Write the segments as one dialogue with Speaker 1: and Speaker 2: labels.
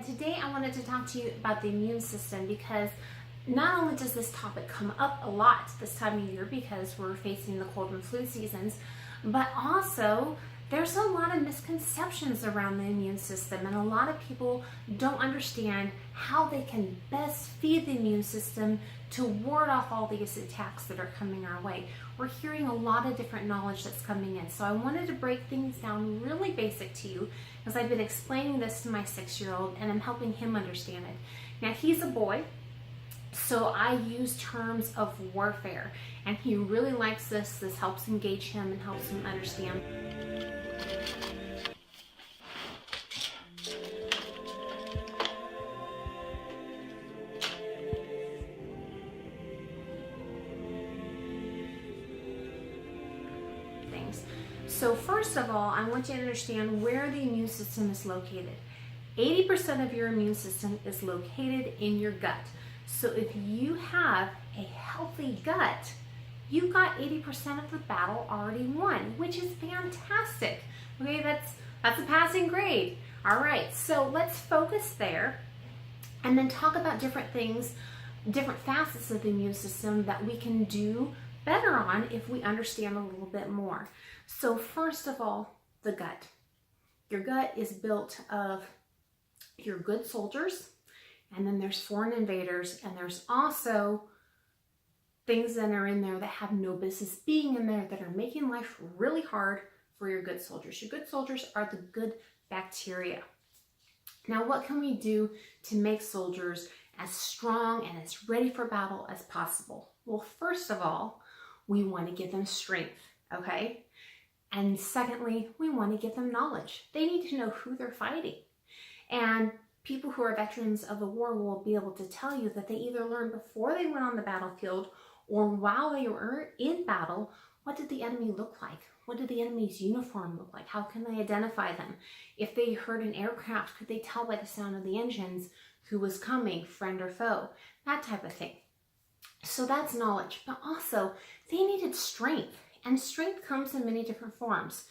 Speaker 1: today I wanted to talk to you about the immune system because not only does this topic come up a lot this time of year because we're facing the cold and flu seasons, but also there's a lot of misconceptions around the immune system, and a lot of people don't understand how they can best feed the immune system to ward off all these attacks that are coming our way. We're hearing a lot of different knowledge that's coming in, so I wanted to break things down really basic to you because I've been explaining this to my 6-year-old and I'm helping him understand it. Now, he's a boy, so I use terms of warfare, and he really likes this. This helps engage him and helps him understand. Things. So first of all, I want you to understand where the immune system is located. 80% of your immune system is located in your gut. So if you have a healthy gut, you've got 80% of the battle already won, which is fantastic. Okay, that's a passing grade. All right, so let's focus there and then talk about different things, different facets of the immune system that we can do better on if we understand a little bit more. So first of all, the gut. Your gut is built of your good soldiers, and then there's foreign invaders, and there's also things that are in there that have no business being in there that are making life really hard for your good soldiers. Your good soldiers are the good bacteria. Now, what can we do to make soldiers as strong and as ready for battle as possible? Well, first of all, we want to give them strength, okay? And secondly, we want to give them knowledge. They need to know who they're fighting. And people who are veterans of the war will be able to tell you that they either learned before they went on the battlefield or while they were in battle, what did the enemy look like? What did the enemy's uniform look like? How can they identify them? If they heard an aircraft, could they tell by the sound of the engines who was coming, friend or foe? That type of thing. So that's knowledge, but also they needed strength, and strength comes in many different forms.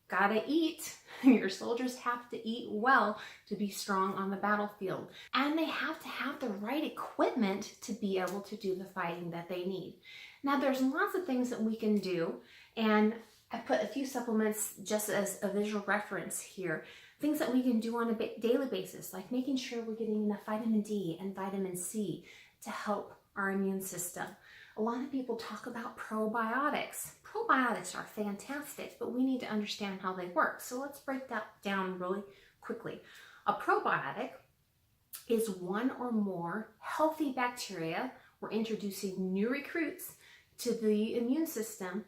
Speaker 1: Gotta eat. Your soldiers have to eat well to be strong on the battlefield. And they have to have the right equipment to be able to do the fighting that they need. Now, there's lots of things that we can do, and I put a few supplements just as a visual reference here. Things that we can do on a daily basis, like making sure we're getting enough vitamin D and vitamin C to help our immune system. A lot of people talk about probiotics. Probiotics are fantastic, but we need to understand how they work. So let's break that down really quickly. A probiotic is one or more healthy bacteria. We're introducing new recruits to the immune system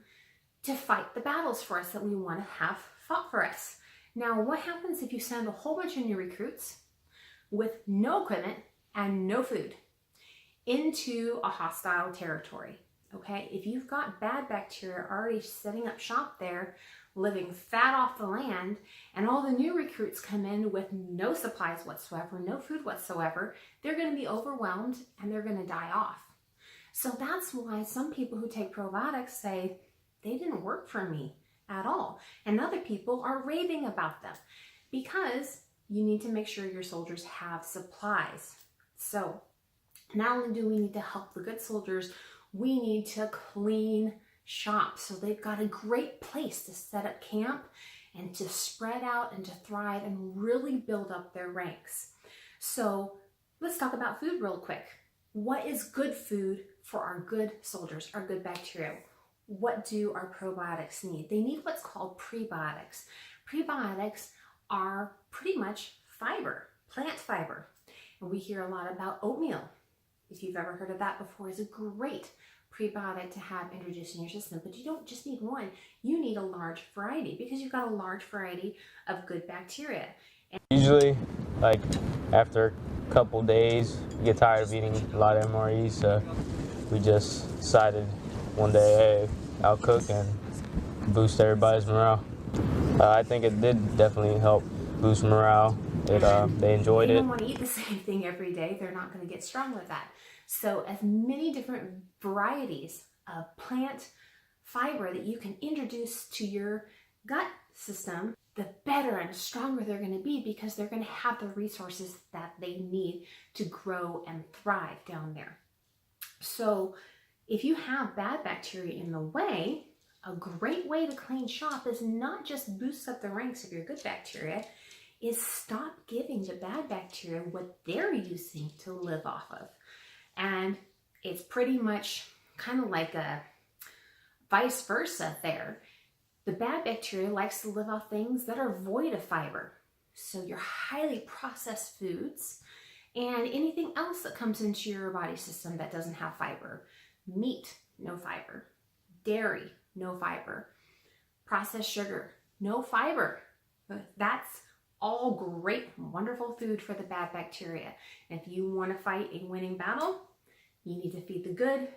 Speaker 1: to fight the battles for us that we want to have fought for us. Now, what happens if you send a whole bunch of new recruits with no equipment and no food into a hostile territory? Okay, if you've got bad bacteria already setting up shop there, living fat off the land, and all the new recruits come in with no supplies whatsoever, no food whatsoever, they're going to be overwhelmed and they're going to die off. So that's why some people who take probiotics say they didn't work for me at all. And other people are raving about them because you need to make sure your soldiers have supplies. So not only do we need to help the good soldiers, we need to clean shop so they've got a great place to set up camp and to spread out and to thrive and really build up their ranks. So let's talk about food real quick. What is good food for our good soldiers, our good bacteria? What do our probiotics need? They need what's called prebiotics. Prebiotics are pretty much fiber, plant fiber. And we hear a lot about oatmeal. If you've ever heard of that before, is a great prebiotic to have introduced in your system. But you don't just need one, you need a large variety because you've got a large variety of good bacteria.
Speaker 2: Usually, like after a couple days, you get tired of eating a lot of MREs, so we just decided one day, hey, I'll cook and boost everybody's morale. I think it did definitely help boost morale. They enjoyed it.
Speaker 1: They don't want to eat the same thing every day. They're not going to get strong with that. So as many different varieties of plant fiber that you can introduce to your gut system, the better and stronger they're going to be, because they're going to have the resources that they need to grow and thrive down there. So if you have bad bacteria in the way, a great way to clean shop is not just boost up the ranks of your good bacteria, is stop giving the bad bacteria what they're using to live off of. And it's pretty much kind of like a vice versa there. The bad bacteria likes to live off things that are void of fiber. So your highly processed foods and anything else that comes into your body system that doesn't have fiber. Meat, no fiber. Dairy, no fiber. Processed sugar, no fiber. That's all great, wonderful food for the bad bacteria. If you want to fight a winning battle, you need to feed the good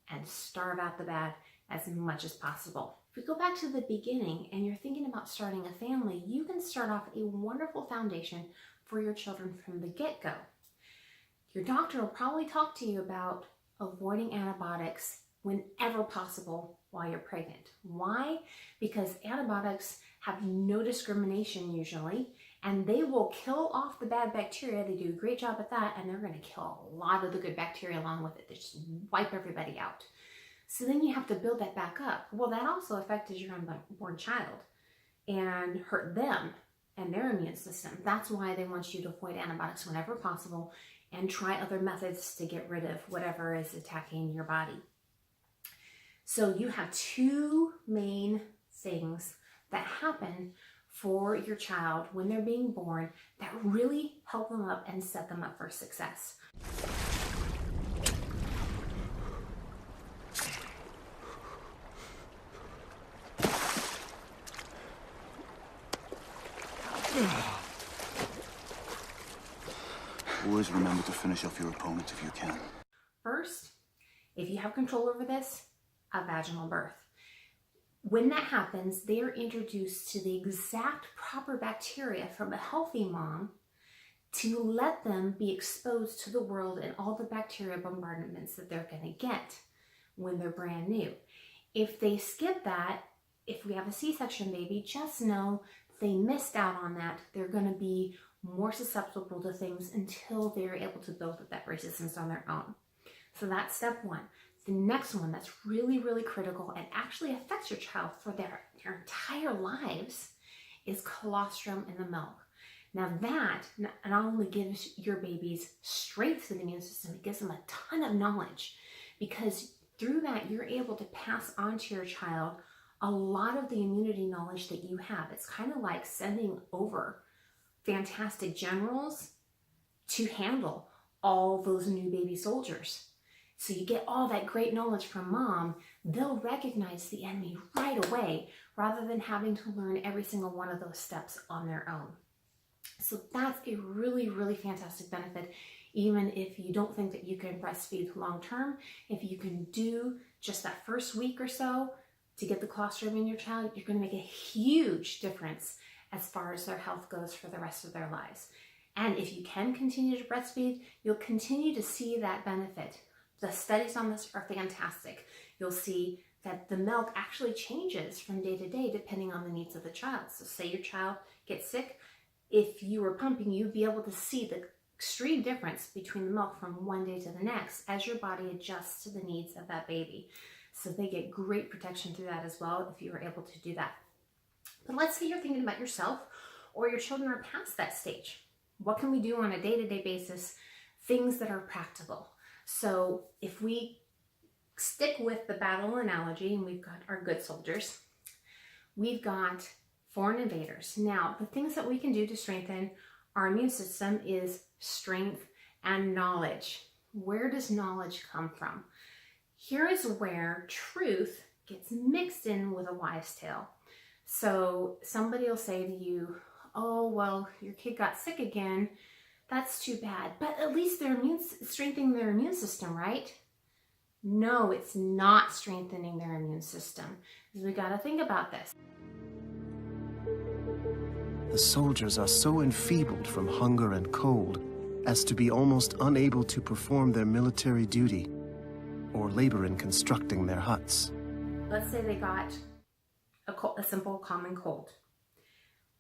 Speaker 1: and starve out the bad as much as possible. If we go back to the beginning and you're thinking about starting a family, you can start off a wonderful foundation for your children from the get-go. Your doctor will probably talk to you about avoiding antibiotics whenever possible while you're pregnant. Why? Because antibiotics have no discrimination usually, and they will kill off the bad bacteria. They do a great job at that, and they're going to kill a lot of the good bacteria along with it. They just wipe everybody out. So then you have to build that back up. Well, that also affected your unborn child and hurt them and their immune system. That's why they want you to avoid antibiotics whenever possible and try other methods to get rid of whatever is attacking your body. So you have two main things that happen for your child when they're being born that really help them up and set them up for success.
Speaker 3: Always remember to finish off your opponent if you can.
Speaker 1: First, if you have control over this, a vaginal birth. When that happens, they are introduced to the exact proper bacteria from a healthy mom to let them be exposed to the world and all the bacteria bombardments that they're going to get when they're brand new. If they skip that, if we have a C-section baby, just know they missed out on that. They're going to be more susceptible to things until they're able to build up that resistance on their own. So that's step one. The next one that's really, really critical and actually affects your child for their entire lives is colostrum in the milk. Now that not only gives your babies strength to the immune system, it gives them a ton of knowledge, because through that you're able to pass on to your child a lot of the immunity knowledge that you have. It's kind of like sending over fantastic generals to handle all those new baby soldiers. So you get all that great knowledge from mom. They'll recognize the enemy right away rather than having to learn every single one of those steps on their own. So that's a really, really fantastic benefit. Even if you don't think that you can breastfeed long term, if you can do just that first week or so to get the colostrum in your child, you're going to make a huge difference as far as their health goes for the rest of their lives. And if you can continue to breastfeed, you'll continue to see that benefit. The studies on this are fantastic. You'll see that the milk actually changes from day to day depending on the needs of the child. So say your child gets sick, if you were pumping, you'd be able to see the extreme difference between the milk from one day to the next as your body adjusts to the needs of that baby. So they get great protection through that as well if you were able to do that. But let's say you're thinking about yourself or your children are past that stage. What can we do on a day-to-day basis? Things that are practical. So if we stick with the battle analogy and we've got our good soldiers, we've got foreign invaders. Now, the things that we can do to strengthen our immune system is strength and knowledge. Where does knowledge come from? Here is where truth gets mixed in with a wives' tale. So somebody will say to you, oh, well, your kid got sick again. That's too bad. But at least they're strengthening their immune system, right? No, it's not strengthening their immune system. We got to think about this.
Speaker 4: The soldiers are so enfeebled from hunger and cold as to be almost unable to perform their military duty or labor in constructing their huts.
Speaker 1: Let's say they got a simple common cold.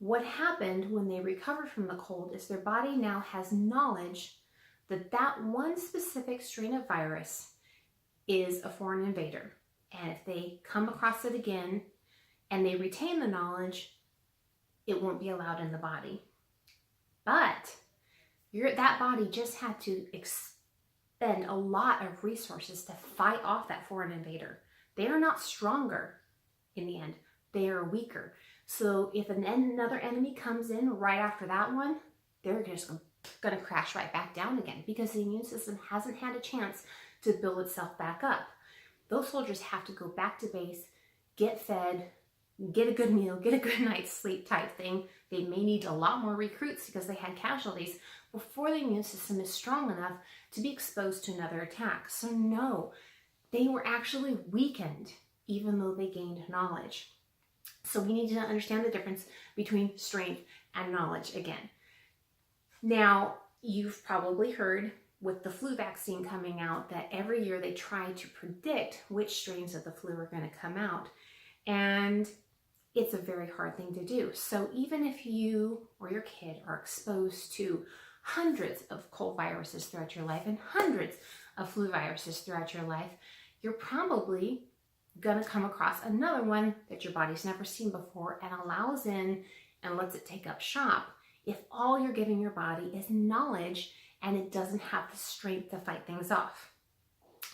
Speaker 1: What happened when they recovered from the cold is their body now has knowledge that that one specific strain of virus is a foreign invader. And if they come across it again and they retain the knowledge, it won't be allowed in the body. But that body just had to expend a lot of resources to fight off that foreign invader. They are not stronger in the end. They are weaker. So if another enemy comes in right after that one, they're just going to crash right back down again because the immune system hasn't had a chance to build itself back up. Those soldiers have to go back to base, get fed, get a good meal, get a good night's sleep type thing. They may need a lot more recruits because they had casualties before the immune system is strong enough to be exposed to another attack. So no, they were actually weakened even though they gained knowledge. So we need to understand the difference between strength and knowledge again. Now, you've probably heard with the flu vaccine coming out that every year they try to predict which strains of the flu are going to come out. And it's a very hard thing to do. So even if you or your kid are exposed to hundreds of cold viruses throughout your life and hundreds of flu viruses throughout your life, you're probably going to come across another one that your body's never seen before and allows in and lets it take up shop if all you're giving your body is knowledge and it doesn't have the strength to fight things off.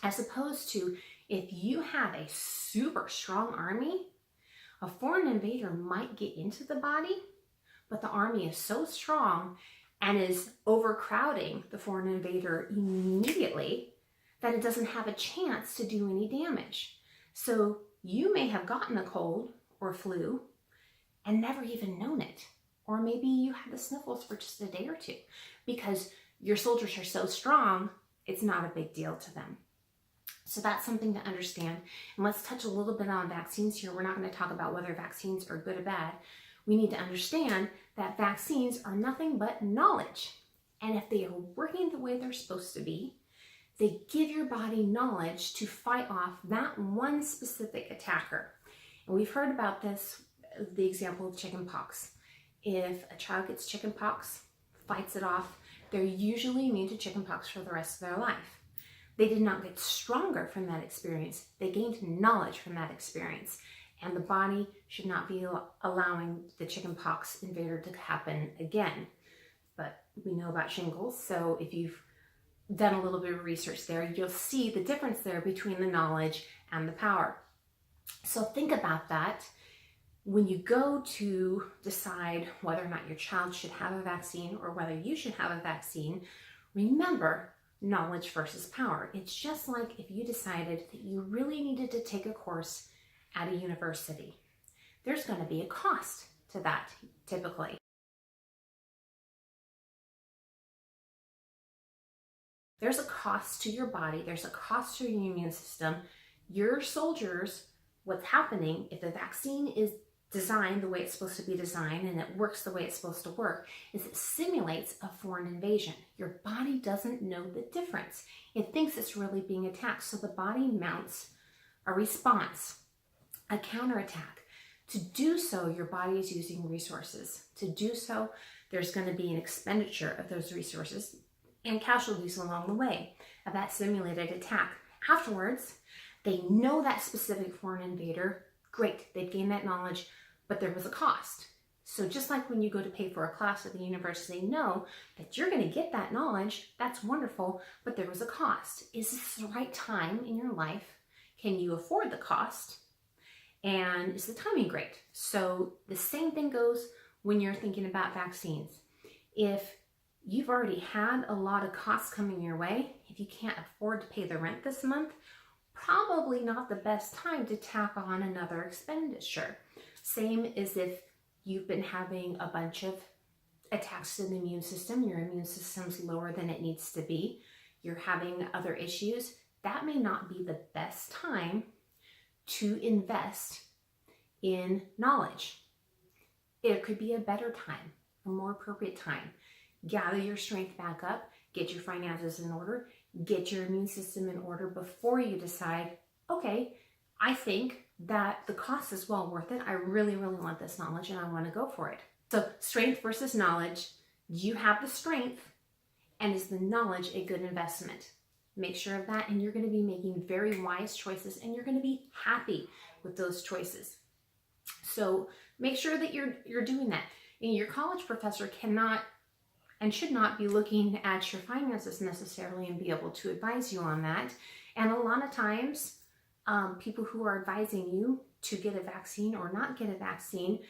Speaker 1: As opposed to if you have a super strong army, a foreign invader might get into the body, but the army is so strong and is overcrowding the foreign invader immediately that it doesn't have a chance to do any damage. So you may have gotten a cold or flu and never even known it. Or maybe you had the sniffles for just a day or two because your soldiers are so strong, it's not a big deal to them. So that's something to understand. And let's touch a little bit on vaccines here. We're not going to talk about whether vaccines are good or bad. We need to understand that vaccines are nothing but knowledge. And if they are working the way they're supposed to be, they give your body knowledge to fight off that one specific attacker. And we've heard about this, the example of chickenpox. If a child gets chickenpox, fights it off, they're usually immune to chickenpox for the rest of their life. They did not get stronger from that experience. They gained knowledge from that experience. And the body should not be allowing the chickenpox invader to happen again. But we know about shingles, so if you've done a little bit of research there, you'll see the difference there between the knowledge and the power. So think about that. When you go to decide whether or not your child should have a vaccine or whether you should have a vaccine, remember knowledge versus power. It's just like if you decided that you really needed to take a course at a university. There's going to be a cost to that typically. There's a cost to your body. There's a cost to your immune system. Your soldiers, what's happening if the vaccine is designed the way it's supposed to be designed and it works the way it's supposed to work, is it simulates a foreign invasion. Your body doesn't know the difference. It thinks it's really being attacked. So the body mounts a response, a counterattack. To do so, your body is using resources. To do so, there's going to be an expenditure of those resources and casualties along the way of that simulated attack. Afterwards, they know that specific foreign invader. Great, they've gained that knowledge, but there was a cost. So just like when you go to pay for a class at the university, know that you're going to get that knowledge. That's wonderful, but there was a cost. Is this the right time in your life? Can you afford the cost? And is the timing great? So the same thing goes when you're thinking about vaccines. If you've already had a lot of costs coming your way, if you can't afford to pay the rent this month, probably not the best time to tack on another expenditure. Same as if you've been having a bunch of attacks to the immune system, your immune system's lower than it needs to be, you're having other issues, that may not be the best time to invest in knowledge. It could be a better time, a more appropriate time. Gather your strength back up, get your finances in order, get your immune system in order before you decide, okay, I think that the cost is well worth it. I really, really want this knowledge and I want to go for it. So strength versus knowledge. Do you have the strength, and is the knowledge a good investment? Make sure of that, and you're going to be making very wise choices, and you're going to be happy with those choices. So make sure that you're doing that. And your college professor cannot and should not be looking at your finances necessarily and be able to advise you on that. And a lot of times, people who are advising you to get a vaccine or not get a vaccine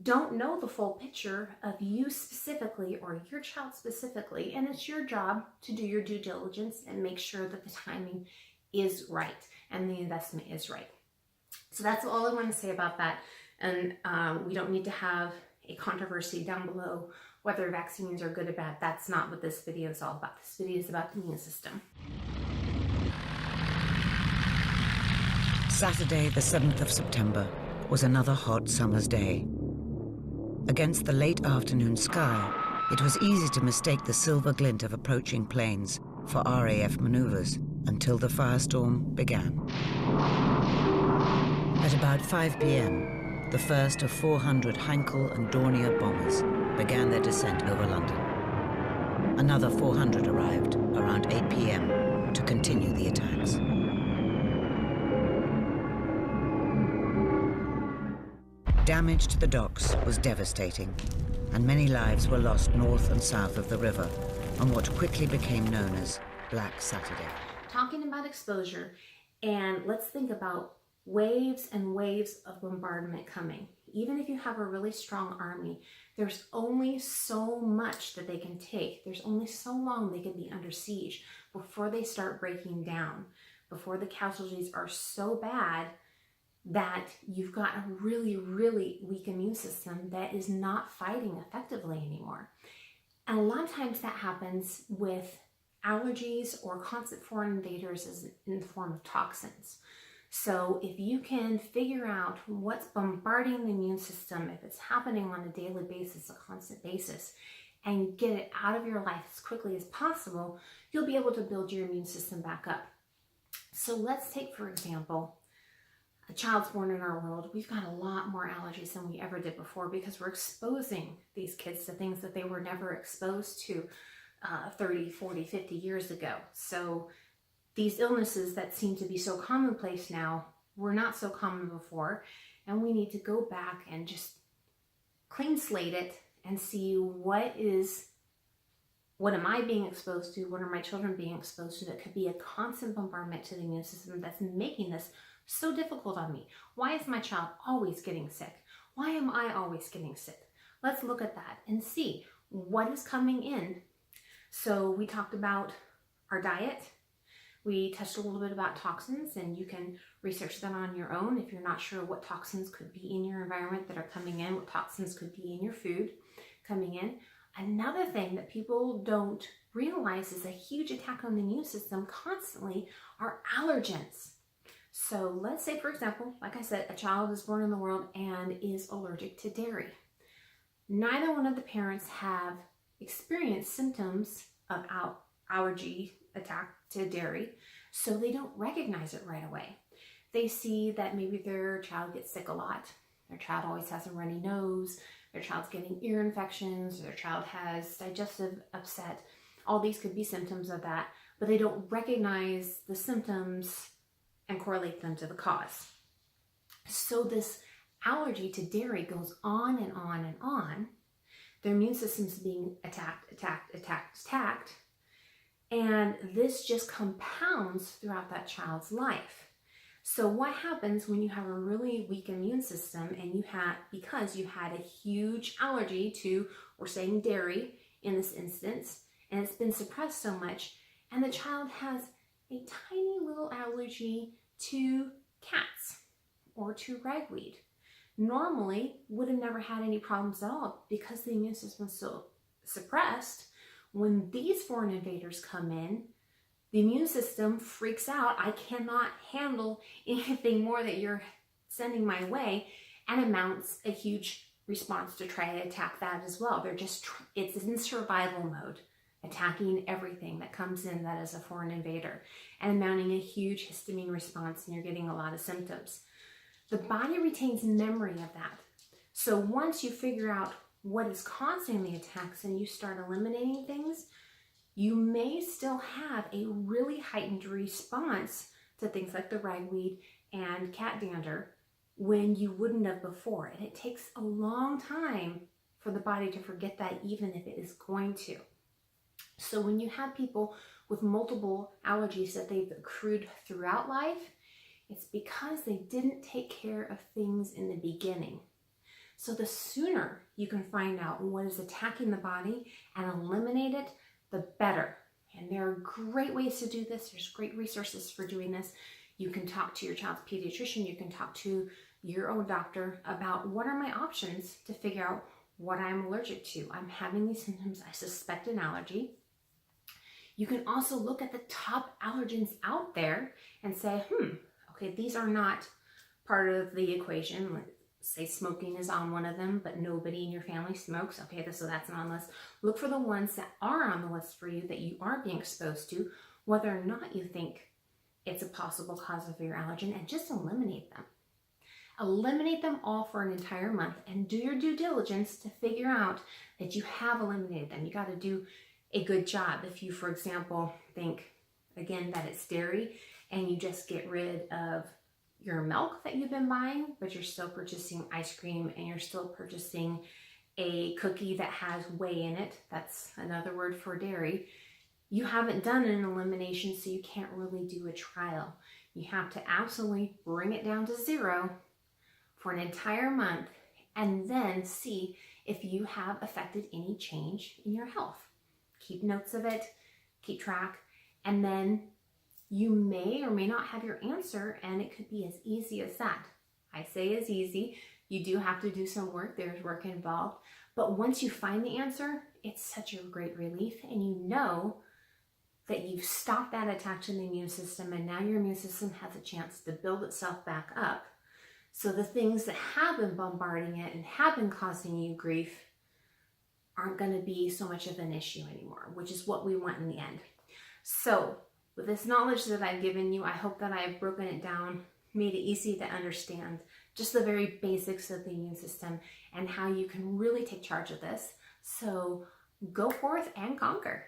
Speaker 1: don't know the full picture of you specifically or your child specifically, and it's your job to do your due diligence and make sure that the timing is right and the investment is right. So that's all I want to say about that. And we don't need to have a controversy down below whether vaccines are good or bad. That's not what this video is all about. This video is about the immune system.
Speaker 5: Saturday, the 7th of September, was another hot summer's day. Against the late afternoon sky, it was easy to mistake the silver glint of approaching planes for RAF maneuvers until the firestorm began. At about 5 p.m., the first of 400 Heinkel and Dornier bombers began their descent over London. Another 400 arrived around 8 p.m. to continue the attacks. Damage to the docks was devastating, and many lives were lost north and south of the river on what quickly became known as Black Saturday.
Speaker 1: Talking about exposure, and let's think about waves and waves of bombardment coming. Even if you have a really strong army, there's only so much that they can take. There's only so long they can be under siege before they start breaking down, before the casualties are so bad that you've got a really, really weak immune system that is not fighting effectively anymore. And a lot of times that happens with allergies or constant foreign invaders in the form of toxins. So if you can figure out what's bombarding the immune system, if it's happening on a daily basis, a constant basis, and get it out of your life as quickly as possible, you'll be able to build your immune system back up. So let's take, for example, a child's born in our world. We've got a lot more allergies than we ever did before because we're exposing these kids to things that they were never exposed to 30, 40, 50 years ago. So these illnesses that seem to be so commonplace now were not so common before, and we need to go back and just clean slate it and see what am I being exposed to, what are my children being exposed to that could be a constant bombardment to the immune system that's making this so difficult on me. Why is my child always getting sick? Why am I always getting sick? Let's look at that and see what is coming in. So we talked about our diet. We touched a little bit about toxins, and you can research that on your own if you're not sure what toxins could be in your environment that are coming in, what toxins could be in your food coming in. Another thing that people don't realize is a huge attack on the immune system constantly are allergens. So let's say, for example, like I said, a child is born in the world and is allergic to dairy. Neither one of the parents have experienced symptoms of allergy attack to dairy, so they don't recognize it right away. They see that maybe their child gets sick a lot. Their child always has a runny nose. Their child's getting ear infections. Their child has digestive upset. All these could be symptoms of that, but they don't recognize the symptoms and correlate them to the cause. So this allergy to dairy goes on and on and on. Their immune system's being attacked, and this just compounds throughout that child's life. So what happens when you have a really weak immune system and because you had a huge allergy to, we're saying dairy in this instance, and it's been suppressed so much, and the child has a tiny little allergy to cats or to ragweed. Normally would have never had any problems at all because the immune system was so suppressed. When these foreign invaders come in, the immune system freaks out. I cannot handle anything more that you're sending my way, and it mounts a huge response to try to attack that as well. It's in survival mode, attacking everything that comes in that is a foreign invader and mounting a huge histamine response, and you're getting a lot of symptoms. The body retains memory of that. So once you figure out what is causing the attacks and you start eliminating things, you may still have a really heightened response to things like the ragweed and cat dander when you wouldn't have before. And it takes a long time for the body to forget that, even if it is going to. So when you have people with multiple allergies that they've accrued throughout life, it's because they didn't take care of things in the beginning. So the sooner you can find out what is attacking the body and eliminate it, the better. And there are great ways to do this. There's great resources for doing this. You can talk to your child's pediatrician. You can talk to your own doctor about what are my options to figure out what I'm allergic to. I'm having these symptoms. I suspect an allergy. You can also look at the top allergens out there and say, okay, these are not part of the equation. Let's say smoking is on one of them, but nobody in your family smokes. Okay, so that's not on the list. Look for the ones that are on the list for you that you are being exposed to, whether or not you think it's a possible cause of your allergen, and just eliminate them. Eliminate them all for an entire month and do your due diligence to figure out that you have eliminated them. You got to do a good job. If you, for example, think, again, that it's dairy and you just get rid of your milk that you've been buying, but you're still purchasing ice cream and you're still purchasing a cookie that has whey in it, that's another word for dairy, you haven't done an elimination, so you can't really do a trial. You have to absolutely bring it down to zero for an entire month and then see if you have affected any change in your health. Keep notes of it, keep track, and then you may or may not have your answer, and it could be as easy as that. I say as easy. You do have to do some work. There's work involved. But once you find the answer, it's such a great relief, and you know that you've stopped that attack to the immune system, and now your immune system has a chance to build itself back up. So the things that have been bombarding it and have been causing you grief aren't going to be so much of an issue anymore, which is what we want in the end. So with this knowledge that I've given you, I hope that I have broken it down, made it easy to understand just the very basics of the immune system and how you can really take charge of this. So go forth and conquer.